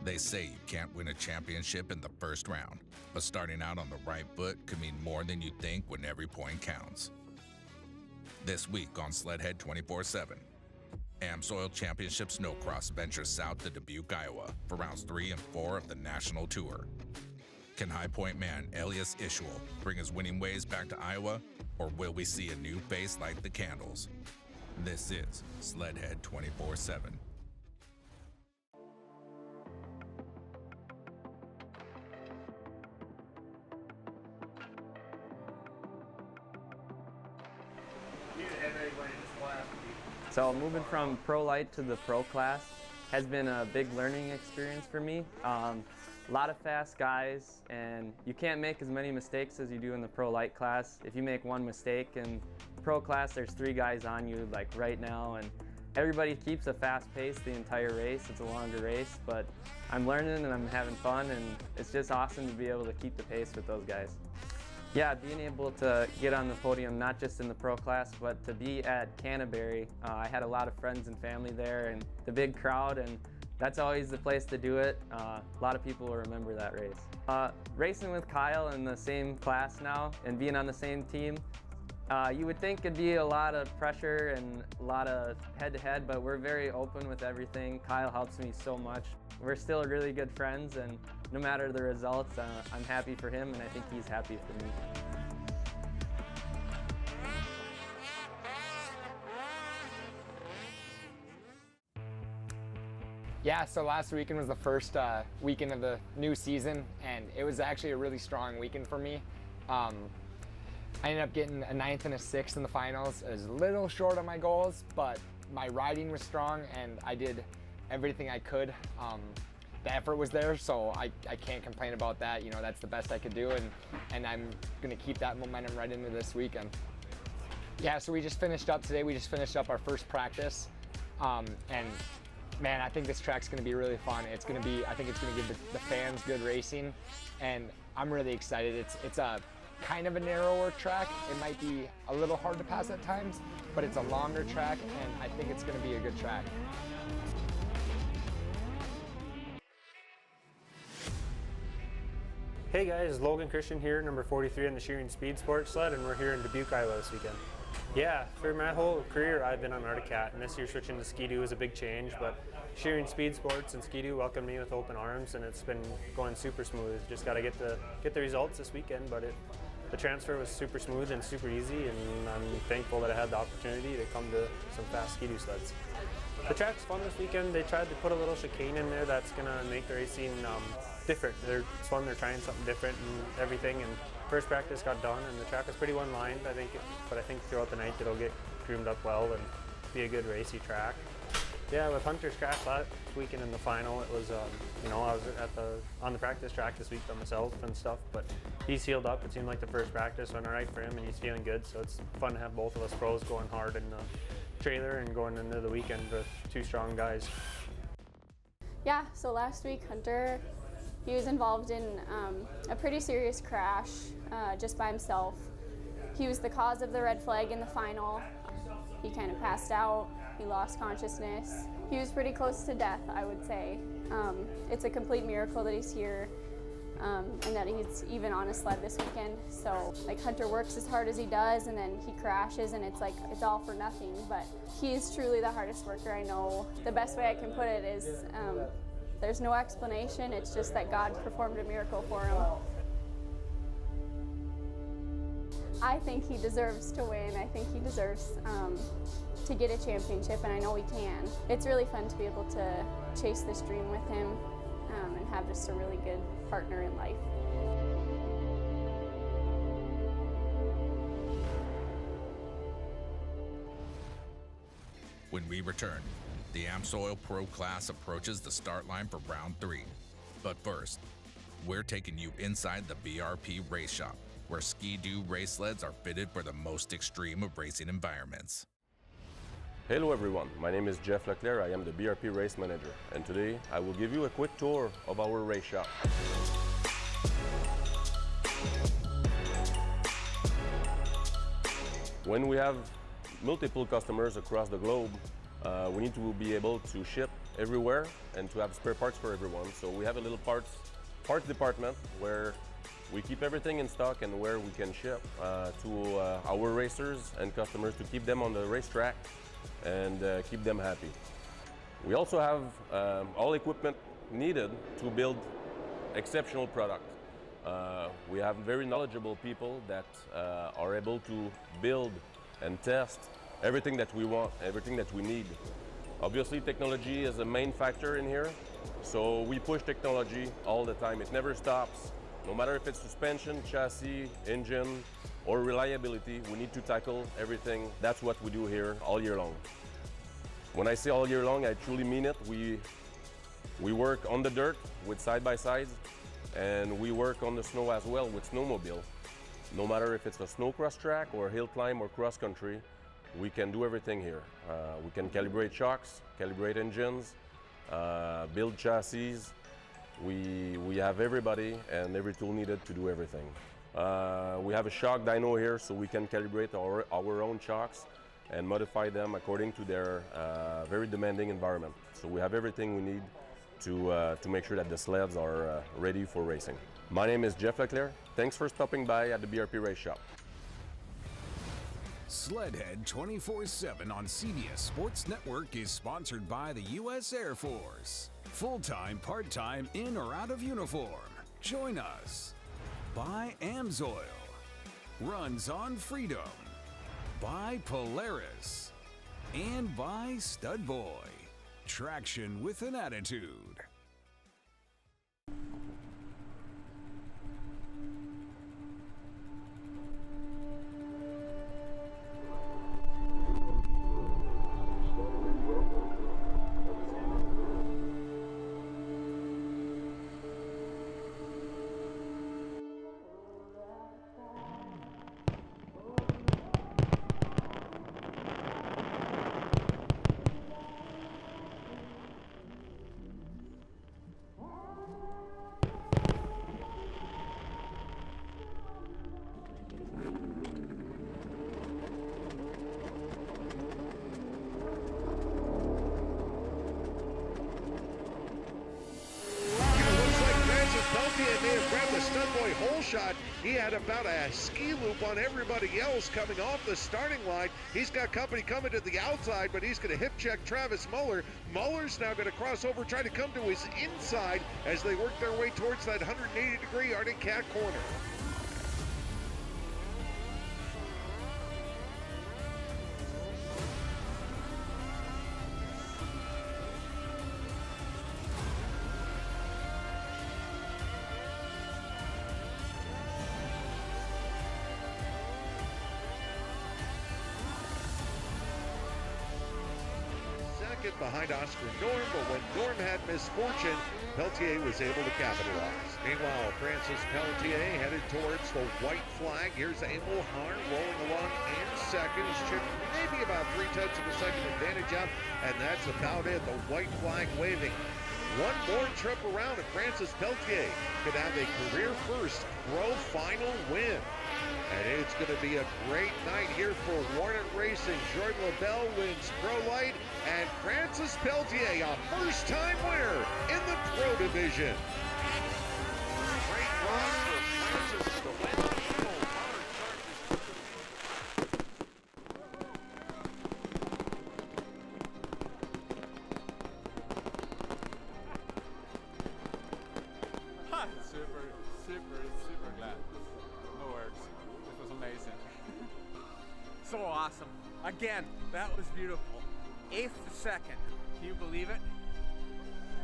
They say you can't win a championship in the first round, but starting out on the right foot could mean more than you think when every point counts. This week on Sledhead 24/7, AmSoil Championship Snocross ventures south to Dubuque, Iowa for rounds 3 and 4 of the national tour. Can High Point man Elias Ishwal bring his winning ways back to Iowa, or will we see a new face like the Candles? This is Sledhead 24/7. So moving from pro light to the pro class has been a big learning experience for me. A lot of fast guys, and you can't make as many mistakes as you do in the pro light class. If you make one mistake in pro class, there's 3 guys on you like right now, and everybody keeps a fast pace the entire race. It's a longer race, but I'm learning and I'm having fun, and it's just awesome to be able to keep the pace with those guys. Yeah, being able to get on the podium, not just in the pro class, but to be at Canterbury. I had a lot of friends and family there, and the big crowd, and that's always the place to do it. A lot of people will remember that race. Racing with Kyle in the same class now and being on the same team, you would think it'd be a lot of pressure and a lot of head-to-head, but we're very open with everything. Kyle helps me so much. We're still really good friends, and no matter the results, I'm happy for him, and I think he's happy for me. Yeah, so last weekend was the first weekend of the new season, and it was actually a really strong weekend for me. I ended up getting a 9th and a 6th in the finals. It was a little short on my goals, but my riding was strong, and I did everything I could. The effort was there, so I can't complain about that. You know, that's the best I could do, and I'm going to keep that momentum right into this weekend. Yeah, so we just finished up today. We just finished up our first practice, and man, I think this track's going to be really fun. I think it's going to give the fans good racing, and I'm really excited. It's a kind of a narrower track. It might be a little hard to pass at times, but it's a longer track, and I think it's going to be a good track. Hey guys, Logan Christian here, number 43 on the Shearing Speed Sports sled, and we're here in Dubuque, Iowa this weekend. Yeah, for my whole career I've been on Arctic Cat, and this year switching to Ski-Doo is a big change, but Shearing Speed Sports and Ski-Doo welcomed me with open arms, and it's been going super smooth. Just got to get the results this weekend, but the transfer was super smooth and super easy, and I'm thankful that I had the opportunity to come to some fast Ski-Doo sleds. The track's fun this weekend. They tried to put a little chicane in there that's going to make the racing different. It's fun, they're trying something different and everything, and first practice got done, and the track was pretty one-lined, but I think throughout the night it'll get groomed up well and be a good racy track. Yeah, with Hunter's crash last weekend in the final, it was, you know, I was on the practice track this week by myself and stuff, but he's healed up. It seemed like the first practice went all right for him, and he's feeling good, so it's fun to have both of us pros going hard in the trailer and going into the weekend with 2 strong guys. Yeah, so last week Hunter, he was involved in a pretty serious crash just by himself. He was the cause of the red flag in the final. He kind of passed out, he lost consciousness. He was pretty close to death, I would say. It's a complete miracle that he's here and that he's even on a sled this weekend. So like Hunter works as hard as he does, and then he crashes, and it's like it's all for nothing, but he's truly the hardest worker I know. The best way I can put it is there's no explanation, it's just that God performed a miracle for him. I think he deserves to win. I think he deserves to get a championship, and I know he can. It's really fun to be able to chase this dream with him and have just a really good partner in life. When we return, the AmSoil Pro class approaches the start line for round 3. But first, we're taking you inside the BRP race shop, where Ski-Doo race sleds are fitted for the most extreme of racing environments. Hello everyone, my name is Jeff Leclerc. I am the BRP race manager, and today I will give you a quick tour of our race shop. When we have multiple customers across the globe, we need to be able to ship everywhere and to have spare parts for everyone. So we have a little parts department where we keep everything in stock and where we can ship to our racers and customers to keep them on the racetrack and keep them happy. We also have all equipment needed to build exceptional product. We have very knowledgeable people that are able to build and test everything that we want, everything that we need. Obviously, technology is a main factor in here, so we push technology all the time. It never stops. No matter if it's suspension, chassis, engine, or reliability, we need to tackle everything. That's what we do here all year long. When I say all year long, I truly mean it. We work on the dirt with side-by-sides, and we work on the snow as well with snowmobile. No matter if it's a snowcross track or hill climb or cross country, we can do everything here. We can calibrate shocks, calibrate engines, build chassis. We have everybody and every tool needed to do everything. We have a shock dyno here, so we can calibrate our own shocks and modify them according to their very demanding environment. So we have everything we need to make sure that the sleds are ready for racing. My name is Jeff Leclerc. Thanks for stopping by at the BRP Race Shop. Sledhead 24/7 on CBS Sports Network is sponsored by the U.S. Air Force. Full-time, part-time, in or out of uniform. Join us. By Amsoil. Runs on Freedom. By Polaris. And by Studboy. Traction with an attitude. May have grabbed the Studboy hole shot. He had about a ski loop on everybody else coming off the starting line. He's got company coming to the outside, but he's going to hip check Travis Muller. Muller's now going to cross over, try to come to his inside as they work their way towards that 180-degree Arctic Cat corner. Behind Oscar Norm, but when Norm had misfortune, Pelletier was able to capitalize. Meanwhile, Francis Pelletier headed towards the white flag. Here's Emil Harn rolling along in second. He's chipped maybe about 3/10 of a second advantage out, and that's about it. The white flag waving. One more trip around, and Francis Pelletier could have a career first pro final win. And it's going to be a great night here for Warnet Racing. Jordan LaBelle wins Pro Light, and Francis Pelletier, a first-time winner in the Pro Division. Great run for Francis to win. Super glad. No words. This was amazing. So awesome. Again, that was beautiful. 8th to 2nd. Can you believe it?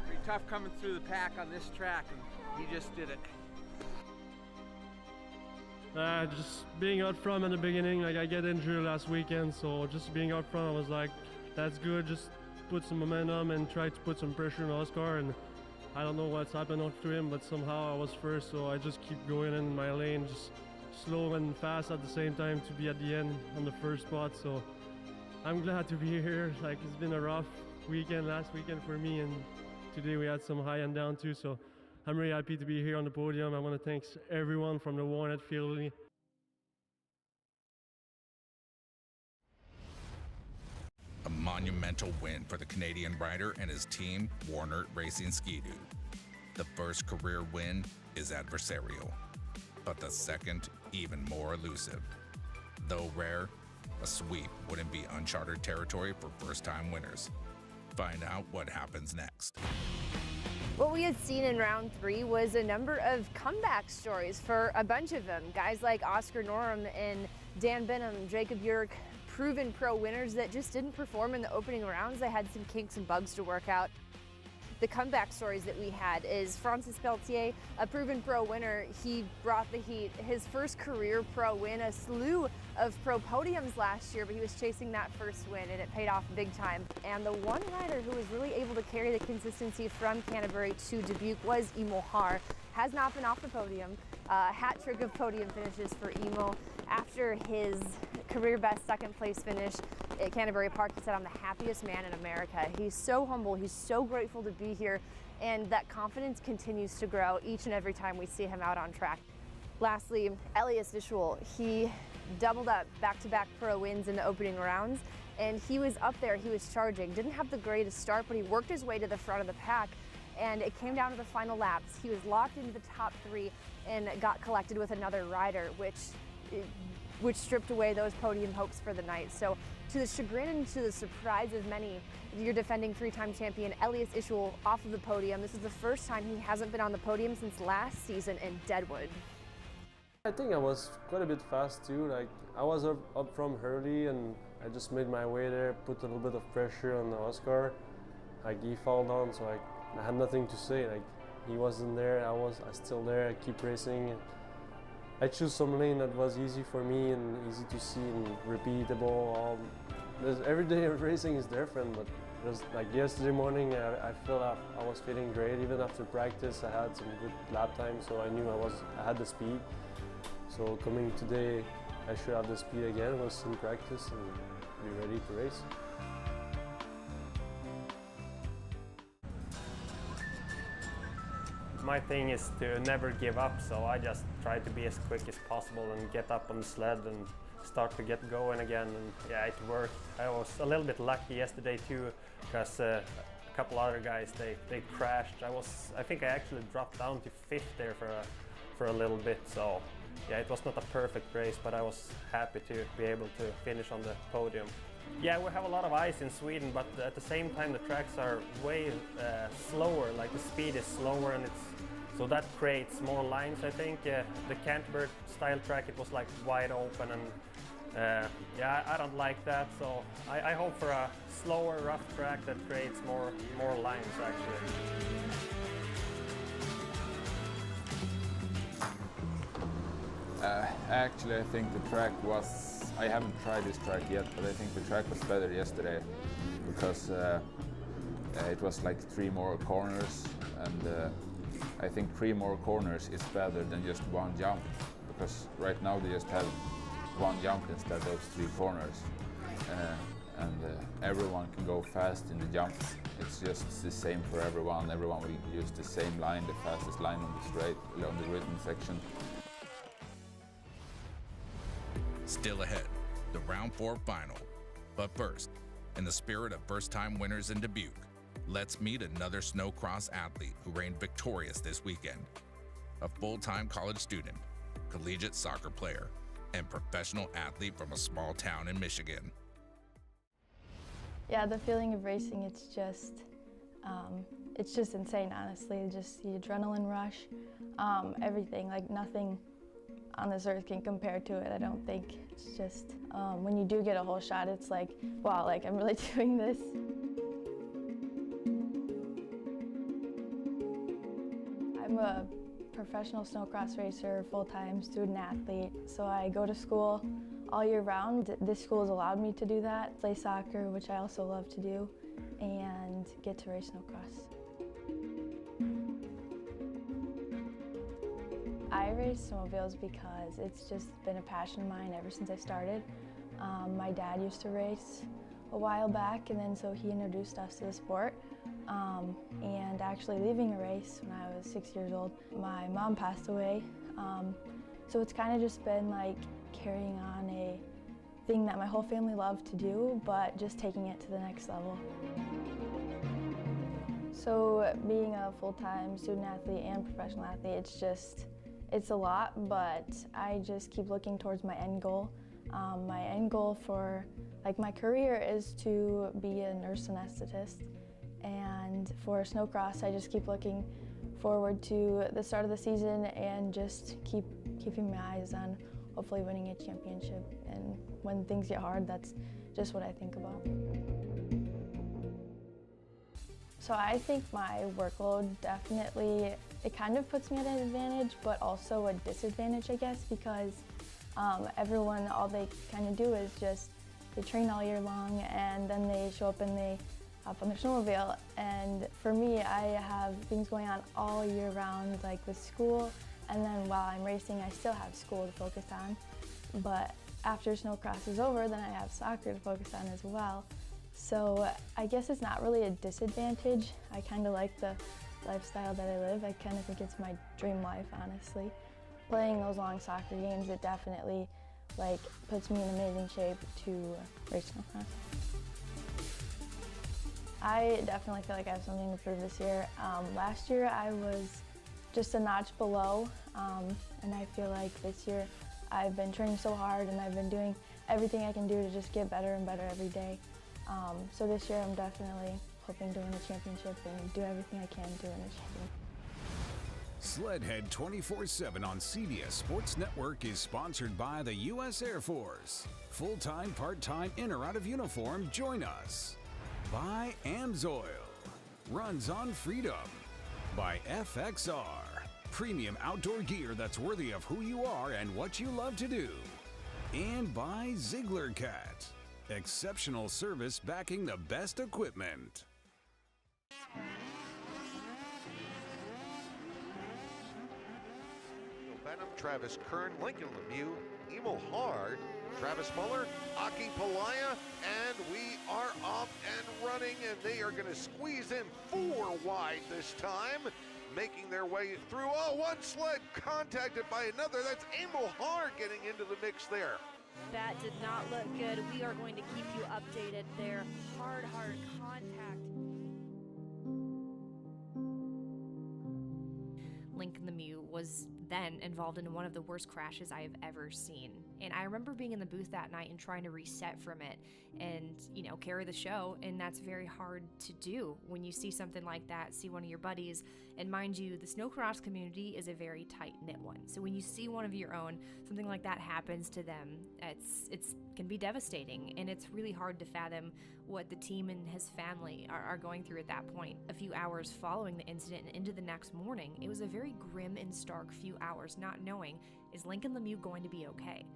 Pretty tough coming through the pack on this track, and he just did it. Just being out front in the beginning, like I get injured last weekend, so just being out front, I was like, that's good. Just put some momentum and try to put some pressure on Oscar, and I don't know what's happened to him, but somehow I was first, so I just keep going in my lane, just slow and fast at the same time to be at the end on the first spot. So I'm glad to be here. Like, it's been a rough weekend last weekend for me, and today we had some high and down too, so I'm really happy to be here on the podium. I want to thank everyone from the Warnet field. A monumental win for the Canadian rider and his team, Warner Racing Ski-Doo. The first career win is adversarial, but the second even more elusive. Though rare, a sweep wouldn't be uncharted territory for first-time winners. Find out what happens next. What we had seen in round 3 was a number of comeback stories for a bunch of them. Guys like Oscar Norum and Dan Benham, Jacob Bjork, proven pro winners that just didn't perform in the opening rounds. They had some kinks and bugs to work out. The comeback stories that we had is Francis Pelletier, a proven pro winner. He brought the heat. His first career pro win, a slew of pro podiums last year, but he was chasing that first win and it paid off big time. And the one rider who was really able to carry the consistency from Canterbury to Dubuque was Emo Har. Has not been off the podium. Hat trick of podium finishes for Emo. After his career best second place finish at Canterbury Park, he said, "I'm the happiest man in America." He's so humble, he's so grateful to be here, and that confidence continues to grow each and every time we see him out on track. Lastly, Elias Dishwal, he doubled up back-to-back pro wins in the opening rounds, and he was up there, he was charging. Didn't have the greatest start, but he worked his way to the front of the pack, and it came down to the final laps. He was locked into the top 3 and got collected with another rider, which stripped away those podium hopes for the night. So to the chagrin and to the surprise of many, your defending 3-time champion Elias Dishwal off of the podium. This is the first time he hasn't been on the podium since last season in Deadwood. I think I was quite a bit fast too. Like I was up from early and I just made my way there, put a little bit of pressure on Oscar. Like he fell down, so I had nothing to say. Like he wasn't there, I still there. I keep racing. I choose some lane that was easy for me and easy to see and repeatable. Every day of racing is different, but just like yesterday morning, I felt I was feeling great. Even after practice, I had some good lap time, so I knew I had the speed. So coming today, I should have the speed again. I was in practice and be ready to race. My thing is to never give up, so I just try to be as quick as possible and get up on the sled and start to get going again. And yeah, it worked. I was a little bit lucky yesterday too, because a couple other guys they crashed. I think I actually dropped down to 5th there for a little bit. So yeah, it was not a perfect race, but I was happy to be able to finish on the podium. Yeah, we have a lot of ice in Sweden, but at the same time the tracks are way slower, like the speed is slower, and so that creates more lines, I think. The Canterbury style track, it was like wide open, and yeah, I don't like that, so I hope for a slower, rough track that creates more lines, actually. Actually, I think the track was, I haven't tried this track yet, but I think the track was better yesterday because it was like 3 more corners, and I think 3 more corners is better than just 1 jump, because right now they just have 1 jump instead of 3 corners, and everyone can go fast in the jumps. It's just the same for everyone. Everyone will use the same line, the fastest line on the straight, on the written section. Still ahead, the round 4 final. But first, in the spirit of first-time winners in Dubuque, let's meet another Snocross athlete who reigned victorious this weekend. A full-time college student, collegiate soccer player, and professional athlete from a small town in Michigan. Yeah, the feeling of racing, it's just insane, honestly. Just the adrenaline rush, everything, like nothing on this earth can compare to it, I don't think. It's just, when you do get a whole shot, it's like, wow, like I'm really doing this. I'm a professional snowcross racer, full-time student athlete, so I go to school all year round. This school has allowed me to do that, play soccer, which I also love to do, and get to race snowcross. I race snowmobiles because it's just been a passion of mine ever since I started. My dad used to race a while back, and then so he introduced us to the sport. And actually leaving a race when I was 6 years old, my mom passed away. So it's kind of just been like carrying on thing that my whole family loved to do, but just taking it to the next level. So being a full-time student athlete and professional athlete, it's a lot, but I just keep looking towards my end goal. My end goal for my career is to be a nurse anesthetist, and for Snocross, I just keep looking forward to the start of the season and just keeping my eyes on hopefully winning a championship. And when things get hard, that's just what I think about. So I think my workload definitely, it kind of puts me at an advantage, but also a disadvantage, I guess, because everyone, all they kind of do is just, they train all year long and then they show up and they hop on their snowmobile. And for me, I have things going on all year round, like with school, and then while I'm racing, I still have school to focus on. But after Snocross is over, then I have soccer to focus on as well. So I guess it's not really a disadvantage. I kind of like the lifestyle that I live. I kind of think it's my dream life, honestly. Playing those long soccer games, it definitely puts me in amazing shape to race Snocross. I definitely feel like I have something to prove this year. Last year I was just a notch below, and I feel like this year I've been training so hard and I've been doing everything I can do to just get better and better every day. So this year I'm definitely hoping to win a championship and do everything I can to win a championship. Sledhead 24/7 on CBS Sports Network is sponsored by the U.S. Air Force. Full-time, part-time, in or out of uniform, join us. By AMSOIL, runs on freedom. By FXR, premium outdoor gear that's worthy of who you are and what you love to do. And by Ziegler Cat, exceptional service backing the best equipment. Benham, Travis Kern, Lincoln Lemieux, Emil Hard, Travis Muller, Aki Palaya, and we are off and running, and they are going to squeeze in 4 wide this time, making their way through. Oh, one sled contacted by another. That's Emil Hard getting into the mix there. That did not look good. We are going to keep you updated there. Hard contact. Lincoln Lemieux was then involved in one of the worst crashes I have ever seen. And I remember being in the booth that night and trying to reset from it and, carry the show. And that's very hard to do when you see something like that, see one of your buddies. And mind you, the Snocross community is a very tight-knit one. So when you see one of your own, something like that happens to them, it can be devastating. And it's really hard to fathom what the team and his family are going through at that point. A few hours following the incident and into the next morning, it was a very grim and stark few hours not knowing, is Lincoln Lemieux going to be okay?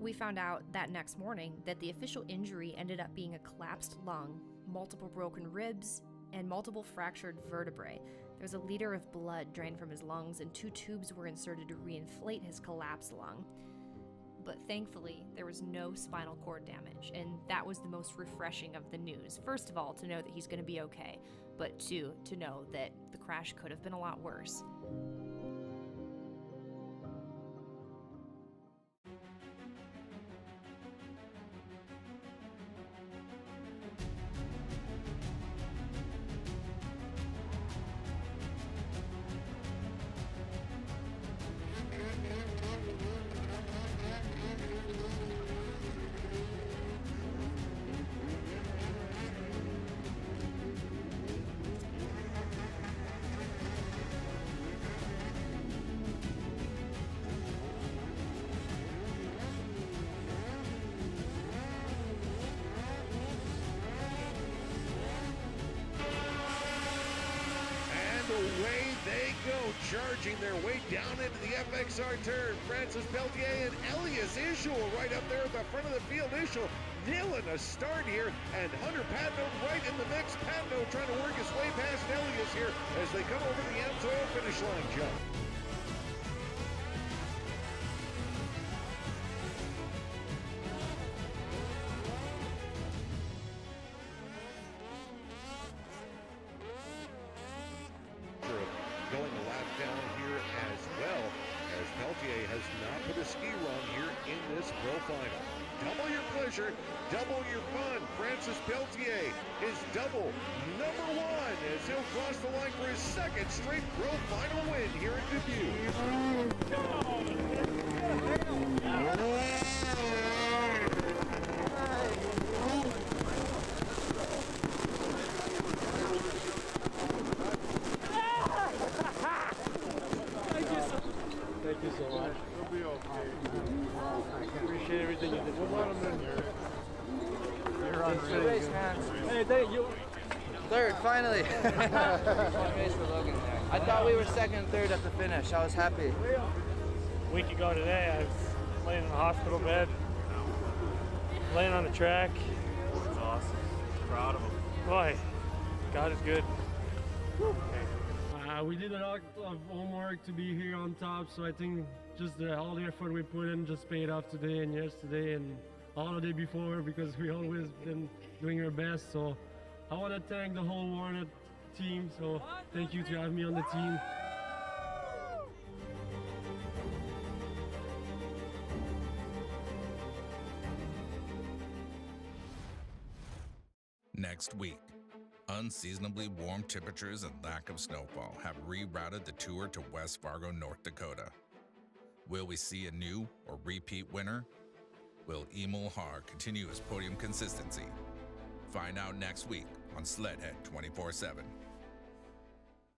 We found out that next morning that the official injury ended up being a collapsed lung, multiple broken ribs, and multiple fractured vertebrae. There was a liter of blood drained from his lungs and 2 tubes were inserted to reinflate his collapsed lung. But thankfully, there was no spinal cord damage, and that was the most refreshing of the news. First of all, to know that he's going to be okay, but 2, to know that the crash could have been a lot worse. Away they go, charging their way down into the FXR turn. Francis Peltier and Elias Ishul right up there at the front of the field. Ishul nailing a start here, and Hunter Patno right in the mix. Patno trying to work his way past Elias here as they come over the AMSOIL finish line jump. Going a lap down here as well, as Peltier has not put a ski run here in this pro final. Double your pleasure, double your fun. Francis Peltier is double number 1 as he'll cross the line for his second straight pro final win here in Dubuque. Thank you so much. We'll be okay. Appreciate everything you did. We'll let them in here. You're on really race, man. Hey, thank you. Third, finally. I thought we were second, third at the finish. I was happy. A week ago today, I was laying in a hospital bed, laying on the track. That's awesome. Proud of him. Boy, God is good. We did a lot of homework to be here on top, so I think just all the effort we put in just paid off today and yesterday and all the day before, because we always been doing our best. So I want to thank the whole Warner team, so thank you to have me on the team. Next week, unseasonably warm temperatures and lack of snowfall have rerouted the tour to West Fargo, North Dakota. Will we see a new or repeat winner? Will Emil Haar continue his podium consistency? Find out next week on Sledhead 24/7.